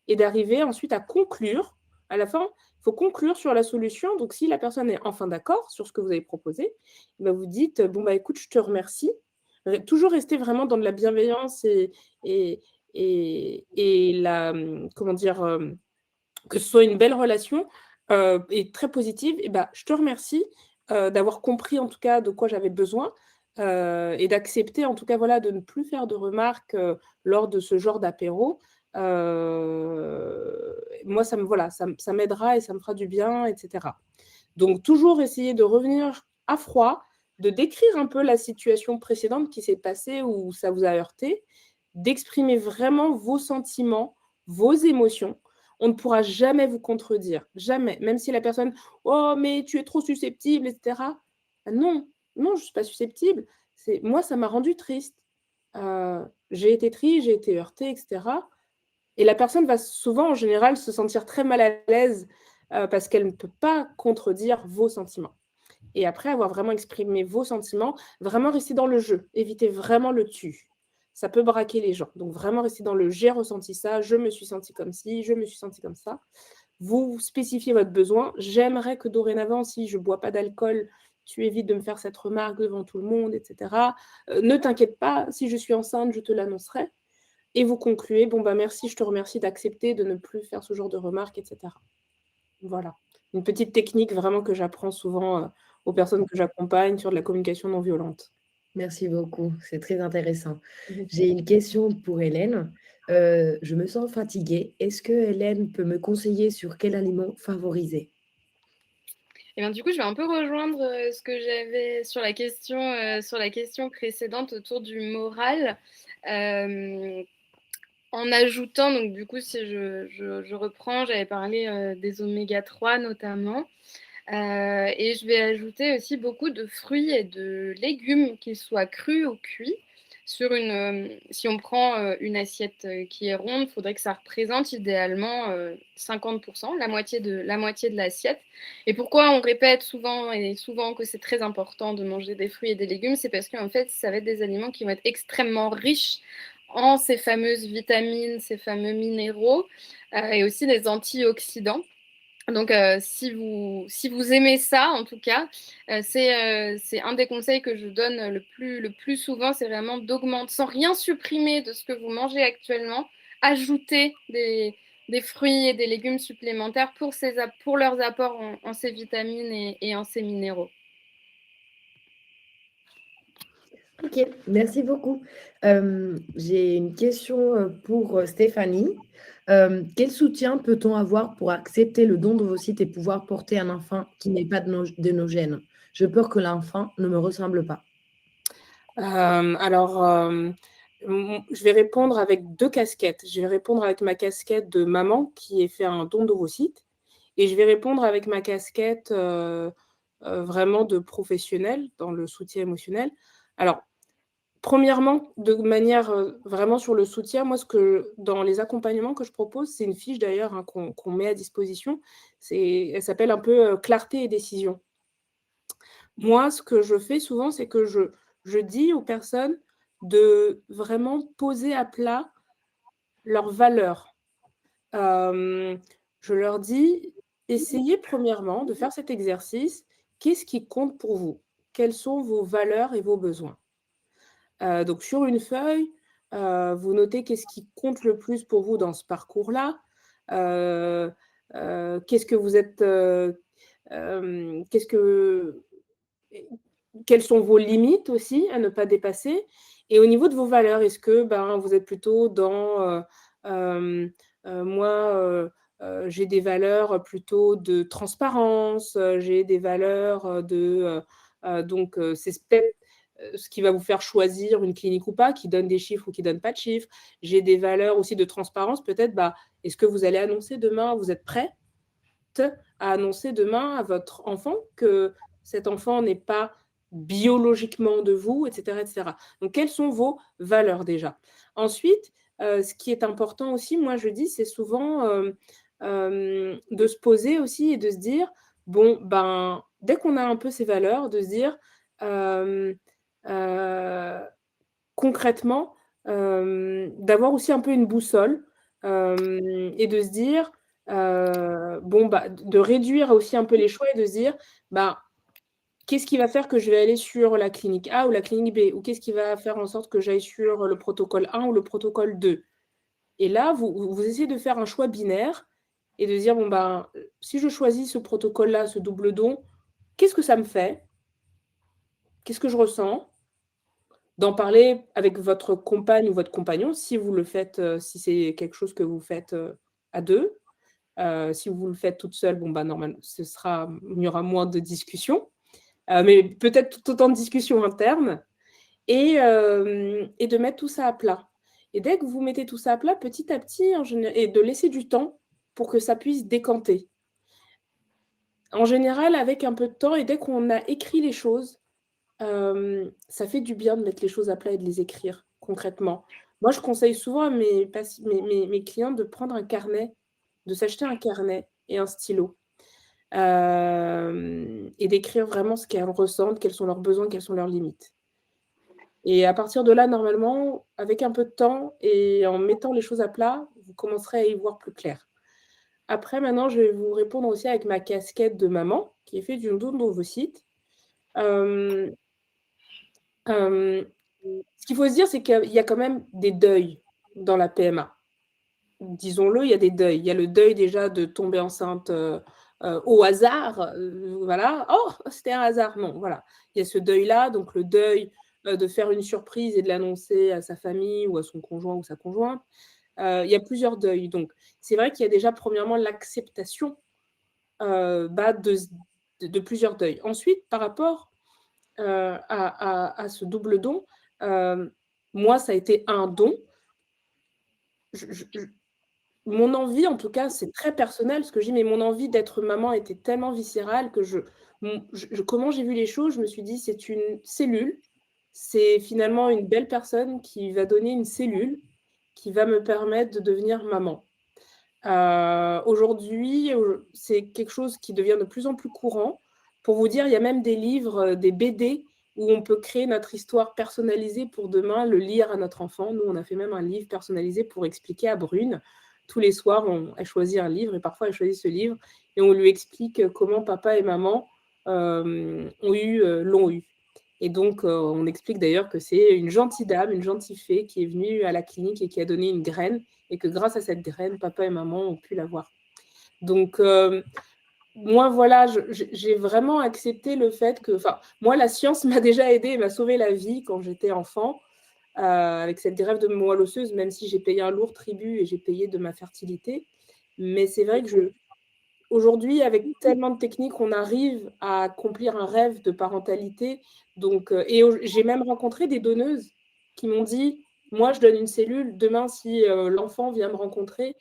et d'arriver ensuite à conclure. À la fin, il faut conclure sur la solution. Donc si la personne est enfin d'accord sur ce que vous avez proposé, vous dites: «Bon, écoute, je te remercie». Toujours rester vraiment dans de la bienveillance et comment dire? Que ce soit une belle relation, et très positive et je te remercie, d'avoir compris en tout cas de quoi j'avais besoin, et d'accepter en tout cas, voilà, de ne plus faire de remarques, lors de ce genre d'apéro. Moi ça m'aidera et ça me fera du bien et cetera. Donc toujours essayer de revenir à froid, de décrire un peu la situation précédente qui s'est passée où ça vous a heurté, d'exprimer vraiment vos sentiments, vos émotions. On ne pourra jamais vous contredire, jamais. Même si la personne: «Oh mais tu es trop susceptible» et cetera. Non, non, je ne suis pas susceptible. C'est moi, ça m'a rendue triste. J'ai été triste, j'ai été heurtée et cetera et la personne va souvent, en général, se sentir très mal à l'aise, parce qu'elle ne peut pas contredire vos sentiments et après avoir vraiment exprimé vos sentiments, vraiment rester dans le jeu, éviter vraiment le «tu». Ça peut braquer les gens, donc vraiment rester dans le «j'ai ressenti ça, je me suis sentie comme ci, je me suis sentie comme ça». Vous spécifiez votre besoin: «J'aimerais que dorénavant, si je bois pas d'alcool, tu évites de me faire cette remarque devant tout le monde et cetera. Ne t'inquiète pas, si je suis enceinte, je te l'annoncerai» et vous concluez: «Bon, merci, je te remercie d'accepter de ne plus faire ce genre de remarques» et cetera. Voilà. Une petite technique vraiment que j'apprends souvent, aux personnes que j'accompagne sur de la communication non violente. Merci beaucoup, c'est très intéressant. J'ai une question pour Hélène. Je me sens fatiguée. Est-ce que Hélène peut me conseiller sur quel aliment favoriser? Et bien, du coup, je vais un peu rejoindre ce que j'avais sur la question précédente autour du moral. En ajoutant, donc du coup, si je reprends, j'avais parlé des oméga 3 notamment. Et je vais ajouter aussi beaucoup de fruits et de légumes, qu'ils soient crus ou cuits. Si on prend une assiette qui est ronde, il faudrait que ça représente idéalement 50%, la moitié de l'assiette. Et pourquoi on répète souvent et souvent que c'est très important de manger des fruits et des légumes, c'est parce qu'en fait, ça va être des aliments qui vont être extrêmement riches en ces fameuses vitamines, ces fameux minéraux et aussi des antioxydants. Donc, si vous aimez ça, en tout cas, c'est un des conseils que je donne le plus souvent, c'est vraiment d'augmenter, sans rien supprimer de ce que vous mangez actuellement, ajouter des fruits et des légumes supplémentaires pour leurs apports en ces vitamines et en ces minéraux. Ok, merci beaucoup. J'ai une question pour Stéphanie. Quel soutien peut-on avoir pour accepter le don d'ovocytes et pouvoir porter un enfant qui n'est pas de nos gènes? Je peur que l'enfant ne me ressemble pas. Je vais répondre avec 2 casquettes. Je vais répondre avec ma casquette de maman qui ait fait un don d'ovocytes et je vais répondre avec ma casquette, vraiment de professionnelle dans le soutien émotionnel. Alors, premièrement, de manière, vraiment sur le soutien, moi dans les accompagnements que je propose, c'est une fiche d'ailleurs, hein, qu'on met à disposition. Elle s'appelle un peu, clarté et décision. Moi, ce que je fais souvent, c'est que je dis aux personnes de vraiment poser à plat leurs valeurs. Je leur dis: «Essayez premièrement de faire cet exercice. Qu'est-ce qui compte pour vous? Quelles sont vos valeurs et vos besoins?» Donc sur une feuille, vous notez qu'est-ce qui compte le plus pour vous dans ce parcours-là. Heu Qu'est-ce que vous êtes, qu'est-ce que quelles sont vos limites aussi à ne pas dépasser? Et au niveau de vos valeurs, est-ce que, ben, vous êtes plutôt dans, moi, j'ai des valeurs plutôt de transparence, j'ai des valeurs, donc c'est peut-être, ce qui va vous faire choisir une clinique ou pas, qui donne des chiffres ou qui donne pas de chiffres. J'ai des valeurs aussi de transparence, peut-être, bah, est-ce que vous allez annoncer demain, vous êtes prêts à annoncer demain à votre enfant que cet enfant n'est pas biologiquement de vous, et cetera, et cetera. Donc quelles sont vos valeurs déjà? Ensuite, ce qui est important aussi, moi je dis, c'est souvent, de se poser aussi et de se dire: «Bon, ben, dès qu'on a un peu ces valeurs, de se dire, hem, heu, concrètement, d'avoir aussi un peu une boussole, et de se dire, bon, bah, de réduire aussi un peu les choix et de se dire: «Bah, qu'est-ce qui va faire que je vais aller sur la clinique A ou la clinique B? Ou qu'est-ce qui va faire en sorte que j'aille sur le protocole 1 ou le protocole 2?» Et là, vous essayez de faire un choix binaire et de dire: «Bon, ben, si je choisis ce protocole-là, ce double don, qu'est-ce que ça me fait? Qu'est-ce que je ressens?» D'en parler avec votre compagne ou votre compagnon si vous le faites, si c'est quelque chose que vous faites, à 2. Si vous le faites toute seule, bon, bah, normalement, il y aura moins de discussions, mais peut-être tout autant de discussions internes et de mettre tout ça à plat. Et dès que vous mettez tout ça à plat, petit à petit, et de laisser du temps pour que ça puisse décanter. En général, avec un peu de temps et dès qu'on a écrit les choses, ça fait du bien de mettre les choses à plat et de les écrire concrètement. Moi, je conseille souvent à mes clients de prendre un carnet, de s'acheter un carnet et un stylo, et d'écrire vraiment ce qu'elles ressentent, quels sont leurs besoins, quelles sont leurs limites. Et à partir de là, normalement, avec un peu de temps et en mettant les choses à plat, vous commencerez à y voir plus clair. Après, maintenant, je vais vous répondre aussi avec ma casquette de maman qui est fait du don d'ovocytes. Hem Hem, Ce qu'il faut se dire, c'est qu'il y a quand même des deuils dans la PMA. Disons-le, il y a des deuils. Il y a le deuil déjà de tomber enceinte, au hasard, voilà. «Oh, c'était un hasard!» Non, voilà. Il y a ce deuil-là, donc le deuil, de faire une surprise et de l'annoncer à sa famille ou à son conjoint ou sa conjointe. Il y a plusieurs deuils. Donc, c'est vrai qu'il y a déjà, premièrement, l'acceptation de plusieurs deuils. Ensuite, par rapport à ce double don, moi, ça a été un don. Mon envie, en tout cas, c'est très personnel ce que je dis, mais mon envie d'être maman était tellement viscérale que comment j'ai vu les choses, je me suis dit, c'est une cellule, c'est finalement une belle personne qui va donner une cellule qui va me permettre de devenir maman. Aujourd'hui, c'est quelque chose qui devient de plus en plus courant. Pour vous dire, il y a même des livres, des BD où on peut créer notre histoire personnalisée pour demain le lire à notre enfant. Nous, on a fait même un livre personnalisé pour expliquer à Brune. Tous les soirs, elle choisit un livre et parfois elle choisit ce livre et on lui explique comment papa et maman l'ont eu. Et donc, on explique d'ailleurs que c'est une gentille dame, une gentille fée qui est venue à la clinique et qui a donné une graine et que grâce à cette graine, papa et maman ont pu l'avoir. Donc, moi, voilà, j'ai vraiment accepté le fait que... moi, la science m'a déjà aidée et m'a sauvé la vie quand j'étais enfant avec cette greffe de moelle osseuse, même si j'ai payé un lourd tribut et j'ai payé de ma fertilité. Mais c'est vrai que aujourd'hui, avec tellement de techniques, on arrive à accomplir un rêve de parentalité. Donc, et j'ai même rencontré des donneuses qui m'ont dit, moi, je donne une cellule, demain, si l'enfant vient me rencontrer,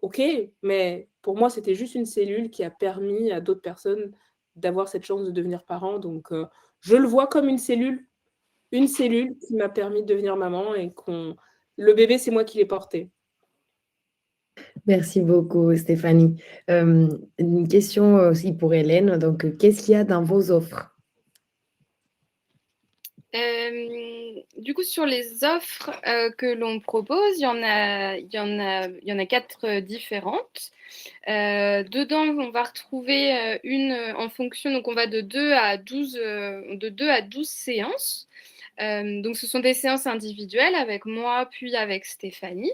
ok, mais pour moi, c'était juste une cellule qui a permis à d'autres personnes d'avoir cette chance de devenir parent. Donc, je le vois comme une cellule qui m'a permis de devenir maman et le bébé, c'est moi qui l'ai porté. Merci beaucoup, Stéphanie. Une question aussi pour Hélène. Donc, qu'est-ce qu'il y a dans vos offres? Du coup, sur les offres que l'on propose, il y en a 4 différentes. Dedans, on va retrouver une en fonction, donc on va de 2 à 12 séances. Donc, ce sont des séances individuelles avec moi, puis avec Stéphanie.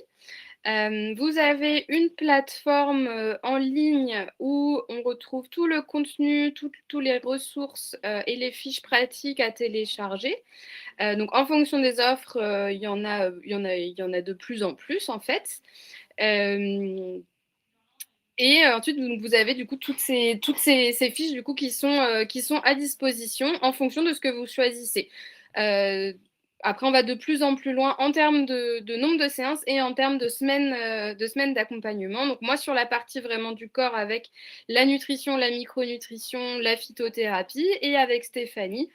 Vous avez une plateforme en ligne où on retrouve tout le contenu, toutes les ressources et les fiches pratiques à télécharger. Donc, en fonction des offres, il y en a de plus en plus, en fait. Et ensuite, vous avez du coup toutes ces fiches du coup, qui sont à disposition en fonction de ce que vous choisissez. Après, on va de plus en plus loin en termes de nombre de séances et en termes de semaines d'accompagnement. Donc moi, sur la partie vraiment du corps avec la nutrition, la micronutrition, la phytothérapie et avec Stéphanie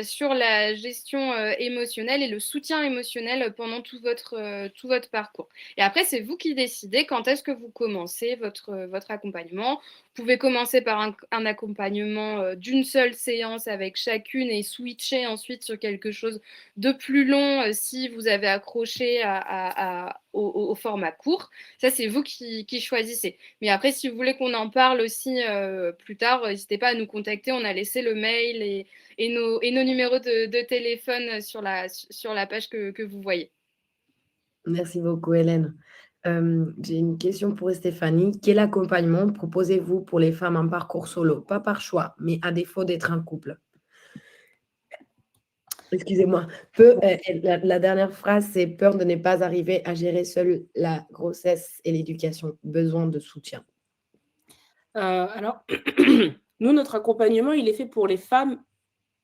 sur la gestion émotionnelle et le soutien émotionnel pendant tout votre parcours. Et après, c'est vous qui décidez quand est-ce que vous commencez votre accompagnement. Vous pouvez commencer par un accompagnement d'une seule séance avec chacune et switcher ensuite sur quelque chose de plus long si vous avez accroché au format court. Ça, c'est vous qui choisissez. Mais après, si vous voulez qu'on en parle aussi plus tard, n'hésitez pas à nous contacter. On a laissé le mail et nos numéros de téléphone sur la page que vous voyez. Merci beaucoup, Hélène. J'ai une question pour Stéphanie. Quel accompagnement proposez-vous pour les femmes en parcours solo? Pas par choix, mais à défaut d'être en couple. Excusez-moi. La dernière phrase, c'est peur de ne pas arriver à gérer seule la grossesse et l'éducation. Besoin de soutien. Alors, nous, notre accompagnement, il est fait pour les femmes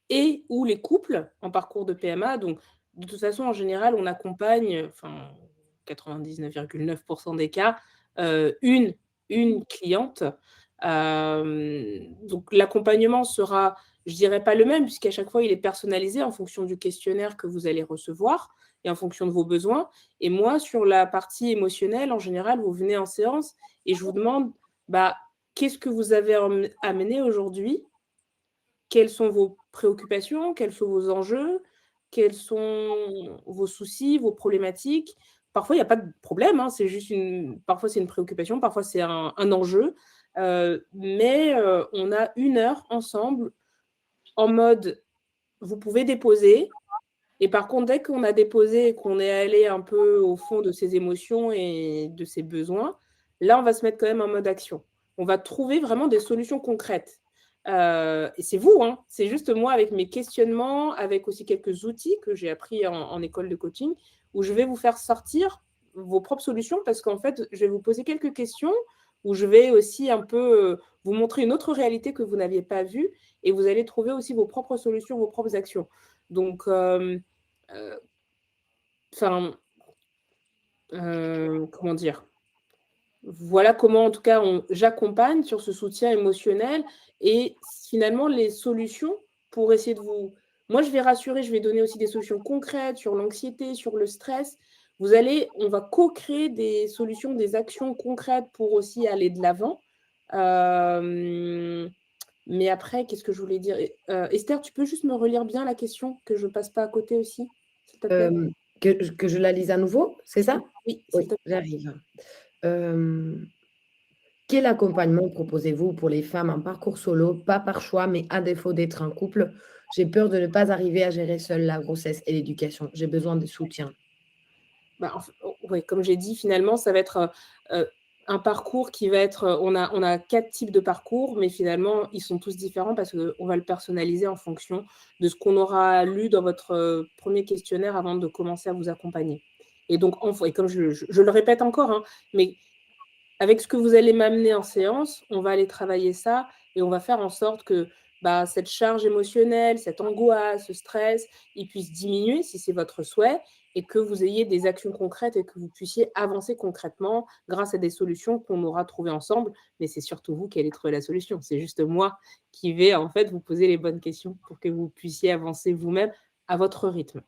et ou les couples en parcours de PMA. Donc, de toute façon, en général, on accompagne, 99,9% des cas, une cliente. Donc, l'accompagnement sera, je dirais pas le même, puisqu'à chaque fois, il est personnalisé en fonction du questionnaire que vous allez recevoir et en fonction de vos besoins. Et moi, sur la partie émotionnelle, en général, vous venez en séance et je vous demande, qu'est-ce que vous avez amené aujourd'hui? Quelles sont vos préoccupations? Quels sont vos enjeux? Quels sont vos soucis, vos problématiques? Parfois, il n'y a pas de problème, hein, c'est juste parfois c'est une préoccupation, parfois c'est un enjeu. Mais on a 1 heure ensemble en mode, vous pouvez déposer. Et par contre, dès qu'on a déposé et qu'on est allé un peu au fond de ses émotions et de ses besoins, là, on va se mettre quand même en mode action. On va trouver vraiment des solutions concrètes. Et c'est vous, hein, c'est juste moi avec mes questionnements, avec aussi quelques outils que j'ai appris en école de coaching, où je vais vous faire sortir vos propres solutions, parce qu'en fait, je vais vous poser quelques questions, où je vais aussi un peu vous montrer une autre réalité que vous n'aviez pas vue, et vous allez trouver aussi vos propres solutions, vos propres actions. Donc, comment dire, voilà comment, en tout cas, j'accompagne sur ce soutien émotionnel et finalement les solutions pour essayer de vous... Moi, je vais rassurer, je vais donner aussi des solutions concrètes sur l'anxiété, sur le stress. On va co-créer des solutions, des actions concrètes pour aussi aller de l'avant. Mais après, qu'est-ce que je voulais dire? Esther, tu peux juste me relire bien la question, que je ne passe pas à côté aussi, s'il te plaît? Que je la lise à nouveau, c'est ça? Oui, Oui, s'il te plaît. j'arrive. Quel accompagnement proposez-vous pour les femmes en parcours solo, pas par choix, mais à défaut d'être en couple? J'ai peur de ne pas arriver à gérer seule la grossesse et l'éducation. J'ai besoin de soutien. Ouais, comme j'ai dit, finalement, ça va être un parcours qui va être... On a 4 types de parcours, mais finalement, ils sont tous différents parce qu'on va le personnaliser en fonction de ce qu'on aura lu dans votre premier questionnaire avant de commencer à vous accompagner. Et donc, et comme je le répète encore, hein, mais avec ce que vous allez m'amener en séance, on va aller travailler ça et on va faire en sorte que cette charge émotionnelle, cette angoisse, ce stress, il puisse diminuer si c'est votre souhait et que vous ayez des actions concrètes et que vous puissiez avancer concrètement grâce à des solutions qu'on aura trouvées ensemble. Mais c'est surtout vous qui allez trouver la solution. C'est juste moi qui vais en fait vous poser les bonnes questions pour que vous puissiez avancer vous-même à votre rythme.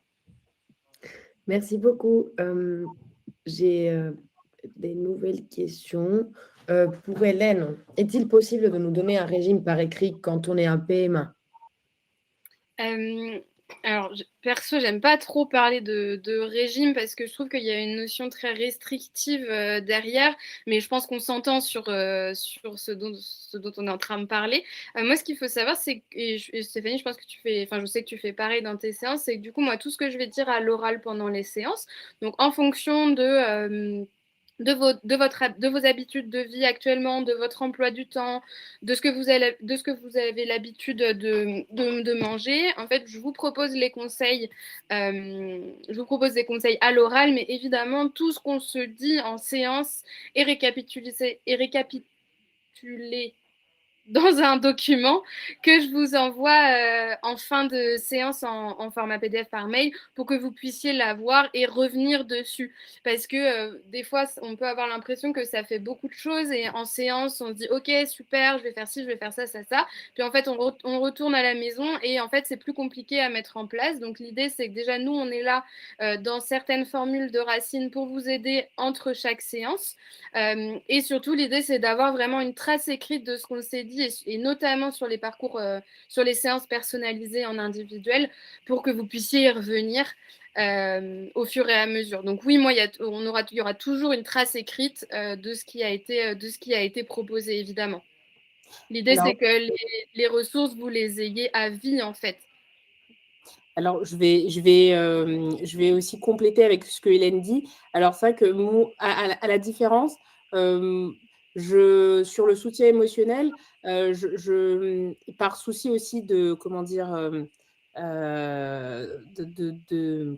Merci beaucoup. J'ai des nouvelles questions. Pour Hélène, est-il possible de nous donner un régime par écrit quand on est un PMA? Alors, perso, j'aime pas trop parler de régime parce que je trouve qu'il y a une notion très restrictive derrière, mais je pense qu'on s'entend sur ce dont on est en train de parler. Moi, ce qu'il faut savoir, c'est que, et Stéphanie, je pense que je sais que tu fais pareil dans tes séances, c'est que du coup, moi, tout ce que je vais dire à l'oral pendant les séances, donc en fonction de vos habitudes de vie actuellement, de votre emploi du temps, de ce que vous avez l'habitude de manger. En fait, je vous propose des conseils à l'oral, mais évidemment, tout ce qu'on se dit en séance est récapitulé dans un document que je vous envoie en fin de séance en format PDF par mail pour que vous puissiez la voir et revenir dessus. Parce que des fois, on peut avoir l'impression que ça fait beaucoup de choses et en séance, on se dit « Ok, super, je vais faire ci, je vais faire ça, ça, ça ». Puis en fait, on retourne à la maison et en fait, c'est plus compliqué à mettre en place. Donc l'idée, c'est que déjà, nous, on est là dans certaines formules de racines pour vous aider entre chaque séance. Et surtout, l'idée, c'est d'avoir vraiment une trace écrite de ce qu'on s'est dit et notamment sur les parcours, sur les séances personnalisées en individuel pour que vous puissiez y revenir au fur et à mesure. Donc oui, moi, il y aura toujours une trace écrite de ce qui a été proposé, évidemment. L'idée, c'est que les ressources, vous les ayez à vie, en fait. Alors, je vais aussi compléter avec ce que Hélène dit. Alors, c'est vrai que à la différence, sur le soutien émotionnel, par souci aussi de, comment dire,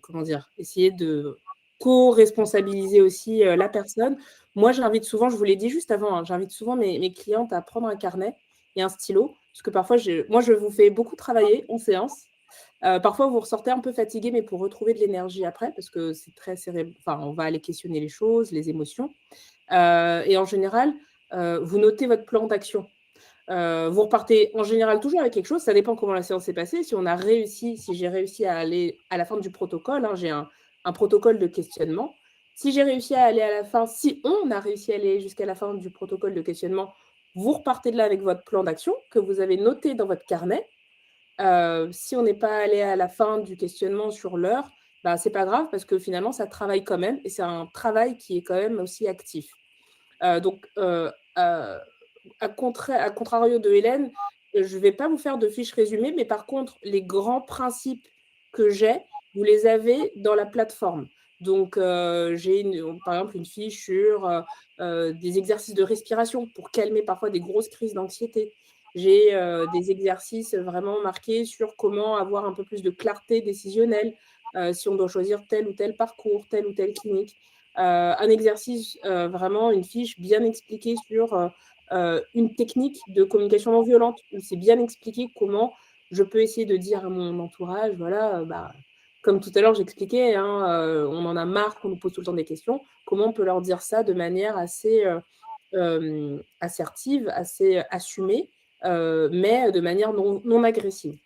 comment dire, essayer de co-responsabiliser aussi la personne. Moi, j'invite souvent, je vous l'ai dit juste avant, hein, j'invite souvent mes clientes à prendre un carnet et un stylo, parce que parfois, moi, je vous fais beaucoup travailler en séance. Parfois, vous ressortez un peu fatigué, mais pour retrouver de l'énergie après, parce que c'est on va aller questionner les choses, les émotions. Et en général, vous notez votre plan d'action. Vous repartez en général toujours avec quelque chose. Ça dépend comment la séance s'est passée. Si j'ai réussi à aller à la fin du protocole, hein, j'ai un protocole de questionnement. Si j'ai réussi à aller à la fin, si on a réussi à aller jusqu'à la fin du protocole de questionnement, vous repartez de là avec votre plan d'action que vous avez noté dans votre carnet. Si on n'est pas allé à la fin du questionnement sur l'heure, c'est pas grave parce que finalement, ça travaille quand même et c'est un travail qui est quand même aussi actif. Donc, à contrario de Hélène, je ne vais pas vous faire de fiche résumée, mais par contre, les grands principes que j'ai, vous les avez dans la plateforme. Donc, j'ai par exemple une fiche sur des exercices de respiration pour calmer parfois des grosses crises d'anxiété. J'ai des exercices vraiment marqués sur comment avoir un peu plus de clarté décisionnelle, si on doit choisir tel ou tel parcours, telle ou telle clinique. Un exercice, vraiment une fiche bien expliquée sur une technique de communication non violente, où c'est bien expliqué comment je peux essayer de dire à mon entourage, voilà, comme tout à l'heure j'expliquais, hein, on en a marre qu'on nous pose tout le temps des questions, comment on peut leur dire ça de manière assez assertive, assez assumée, mais de manière non agressive.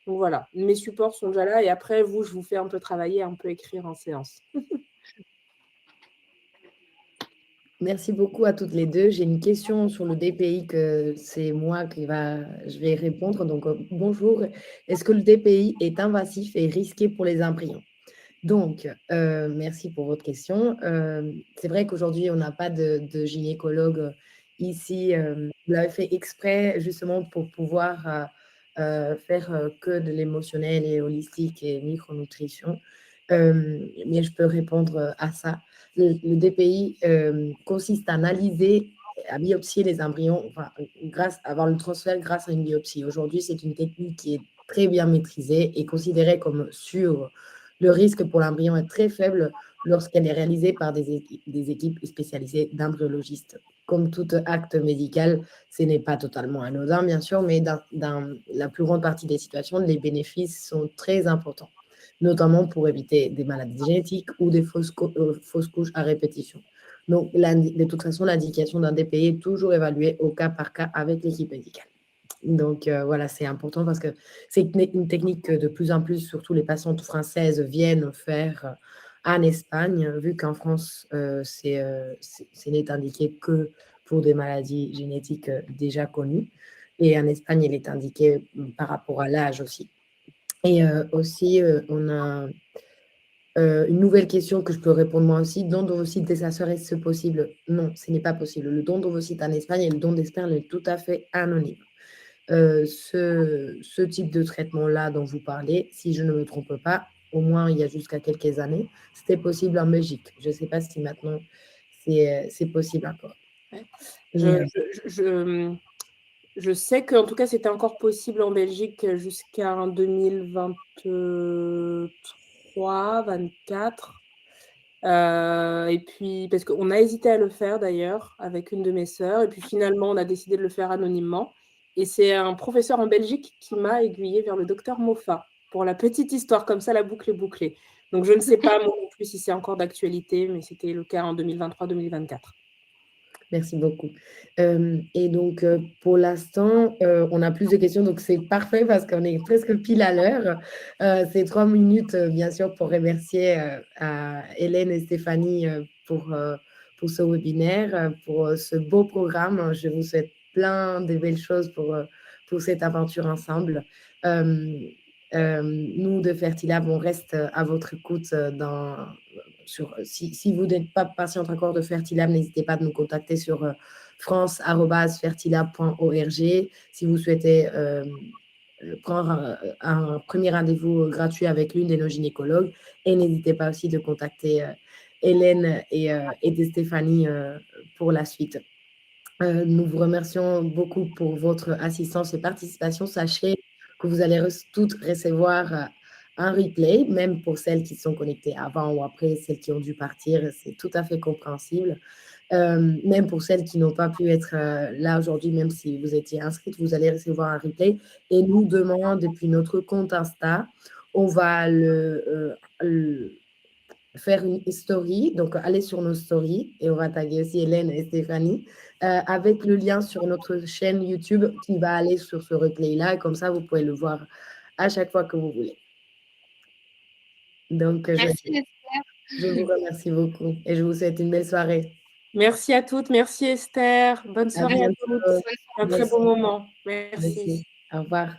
Donc voilà, mes supports sont déjà là et après, vous, je vous fais un peu travailler, un peu écrire en séance. Merci beaucoup à toutes les deux. J'ai une question sur le DPI que c'est moi je vais répondre. Donc, bonjour. Est-ce que le DPI est invasif et risqué pour les embryons? Donc, merci pour votre question. C'est vrai qu'aujourd'hui, on n'a pas de gynécologue ici. Vous l'avez fait exprès justement pour pouvoir faire que de l'émotionnel et holistique et micronutrition. Mais je peux répondre à ça. Le DPI consiste à analyser, à biopsier les embryons, enfin, avoir le transfert grâce à une biopsie. Aujourd'hui, c'est une technique qui est très bien maîtrisée et considérée comme sûre. Le risque pour l'embryon est très faible lorsqu'elle est réalisée par des équipes spécialisées d'embryologistes. Comme tout acte médical, ce n'est pas totalement anodin, bien sûr, mais dans la plus grande partie des situations, les bénéfices sont très importants, notamment pour éviter des maladies génétiques ou des fausses couches à répétition. Donc, de toute façon, l'indication d'un DPI est toujours évaluée au cas par cas avec l'équipe médicale. Donc, voilà, c'est important parce que c'est une technique que de plus en plus, surtout les patientes françaises, viennent faire en Espagne, vu qu'en France, ce n'est indiqué que pour des maladies génétiques déjà connues. Et en Espagne, il est indiqué par rapport à l'âge aussi. Et aussi, on a une nouvelle question que je peux répondre moi aussi. Don d'ovocytes dès sa sœur, est-ce possible? Non, ce n'est pas possible. Le don d'ovocytes en Espagne et le don d'esperme est tout à fait anonyme. Ce type de traitement-là dont vous parlez, si je ne me trompe pas, au moins il y a jusqu'à quelques années, c'était possible en Belgique. Je ne sais pas si maintenant c'est possible encore. Ouais. Je sais qu'en tout cas, c'était encore possible en Belgique jusqu'en 2023, 2024. Et puis, parce qu'on a hésité à le faire d'ailleurs avec une de mes sœurs, et puis finalement, on a décidé de le faire anonymement. Et c'est un professeur en Belgique qui m'a aiguillée vers le docteur Moffat. Pour la petite histoire, comme ça, la boucle est bouclée. Donc, je ne sais pas moi non plus si c'est encore d'actualité, mais c'était le cas en 2023-2024. Merci beaucoup. Et donc, pour l'instant, on a plus de questions, donc c'est parfait parce qu'on est presque pile à l'heure. C'est 3 minutes, bien sûr, pour remercier à Hélène et Stéphanie pour ce webinaire, pour ce beau programme. Je vous souhaite plein de belles choses pour cette aventure ensemble. Nous, de Fertilab, on reste à votre écoute si vous n'êtes pas patiente encore de Fertilab, n'hésitez pas à nous contacter sur france@fertilab.org si vous souhaitez prendre un premier rendez-vous gratuit avec l'une de nos gynécologues. Et n'hésitez pas aussi de contacter Hélène et Stéphanie pour la suite. Nous vous remercions beaucoup pour votre assistance et participation. Sachez que vous allez toutes recevoir un replay, même pour celles qui sont connectées avant ou après, celles qui ont dû partir, c'est tout à fait compréhensible. Même pour celles qui n'ont pas pu être là aujourd'hui, même si vous étiez inscrite, vous allez recevoir un replay. Et nous, demain, depuis notre compte Insta, on va faire une story, donc allez sur nos stories et on va taguer aussi Hélène et Stéphanie avec le lien sur notre chaîne YouTube qui va aller sur ce replay-là, et comme ça vous pouvez le voir à chaque fois que vous voulez. Donc, Merci, je vous remercie beaucoup et je vous souhaite une belle soirée. Merci à toutes, merci Esther, bonne soirée à toutes, un très bon moment. Merci. Au revoir.